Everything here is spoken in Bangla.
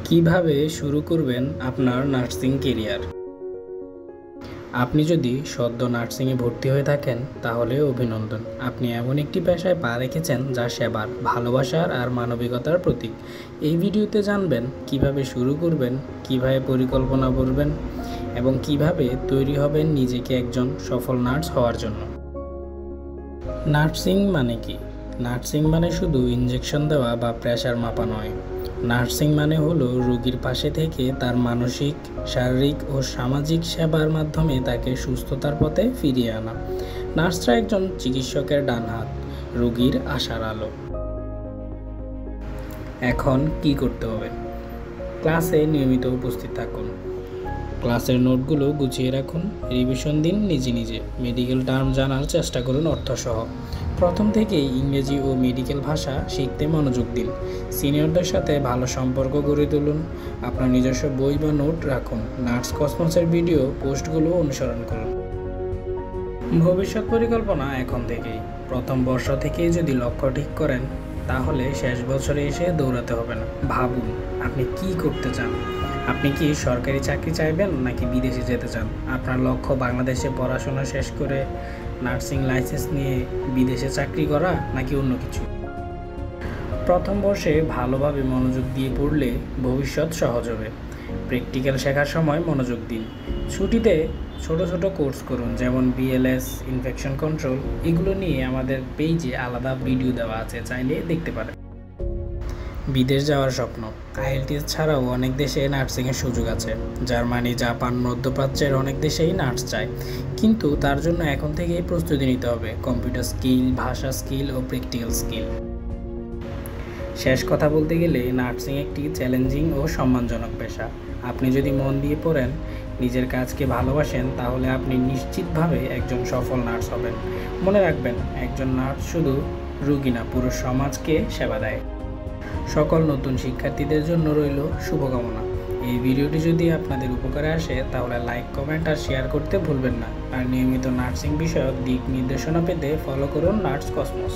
কিভাবে শুরু করবেন আপনার নার্সিং ক্যারিয়ার? আপনি যদি সদ্য নার্সিংয়ে ভর্তি হয়ে থাকেন তাহলে অভিনন্দন। আপনি এমন একটি পেশায় পা রেখেছেন যা সেবার, ভালোবাসার আর মানবিকতার প্রতীক। এই ভিডিওতে জানবেন কিভাবে শুরু করবেন, কিভাবে পরিকল্পনা করবেন এবং কিভাবে তৈরি হবেন নিজেকে একজন সফল নার্স হওয়ার জন্য। নার্সিং মানে কি? নার্সিং মানে শুধু ইনজেকশন দেওয়া বা প্রেশার মাপা নয়। নার্সিং মানে হলো রোগীর পাশে থেকে তার মানসিক, শারীরিক ও সামাজিক সেবার মাধ্যমে তাকে সুস্থতার পথে ফিরিয়ে আনা। নার্সরা একজন চিকিৎসকের ডান হাত, রোগীর আশার আলো। এখন কি করতে হবে? ক্লাসে নিয়মিত উপস্থিত থাকুন, ক্লাসের নোটগুলো গুছিয়ে রাখুন, রিভিশন দিন নিজে নিজে, মেডিকেল টার্ম জানার চেষ্টা করুন অর্থসহ। প্রথম থেকেই ইংরেজি ও মেডিকেল ভাষা শিখতে মনোযোগ দিন। সিনিয়রদের সাথে ভালো সম্পর্ক গড়ে তুলুন। আপনার নিজস্ব বই বা নোট রাখুন। নার্স কসমসের ভিডিও পোস্টগুলো অনুসরণ করুন। ভবিষ্যৎ পরিকল্পনা এখন থেকেই। প্রথম বর্ষ থেকেই যদি লক্ষ্য ঠিক করেন তাহলে শেষ বছরে এসে দৌড়াতে হবে না। ভাবুন আপনি কি করতে চান। আপনি কি সরকারি চাকরি চাইবেন নাকি বিদেশে যেতে চান? আপনার লক্ষ্য বাংলাদেশে পড়াশোনা শেষ করে নার্সিং লাইসেন্স নিয়ে বিদেশে চাকরি করা নাকি অন্য কিছু? প্রথম বর্ষে ভালোভাবে মনোযোগ দিয়ে পড়লে ভবিষ্যৎ সহজ হবে। প্র্যাকটিক্যাল শেখার সময় মনোযোগ দিন। ছুটিতে ছোট ছোট কোর্স করুন, যেমন বিএলএস, ইনফেকশন কন্ট্রোল। এগুলো নিয়ে আমাদের পেজে আলাদা ভিডিও দেওয়া আছে, চাইলে দেখতে পারেন। বিদেশ যাওয়ার স্বপ্ন। আইএলটিএস ছাড়াও অনেক দেশে নার্সিংয়ের সুযোগ আছে। জার্মানি, জাপান, মধ্যপ্রাচ্যের অনেক দেশেই নার্স চায়, কিন্তু তার জন্য এখন থেকেই প্রস্তুতি নিতে হবে। কম্পিউটার স্কিল, ভাষা স্কিল ও প্র্যাকটিক্যাল স্কিল। শেষ কথা বলতে গেলে নার্সিং একটি চ্যালেঞ্জিং ও সম্মানজনক পেশা। আপনি যদি মন দিয়ে পড়েন, নিজের কাজকে ভালোবাসেন, তাহলে আপনি নিশ্চিতভাবে একজন সফল নার্স হবেন। মনে রাখবেন, একজন নার্স শুধু রোগী না, পুরো সমাজকে সেবা দেয়। সকল নতুন শিক্ষার্থীদের জন্য রইল শুভকামনা। এই ভিডিওটি যদি আপনাদের উপকারে আসে তাহলে লাইক, কমেন্ট আর শেয়ার করতে ভুলবেন না। আর নিয়মিত নার্সিং বিষয়ক দিক নির্দেশনা পেতে ফলো করুন নার্স কসমস।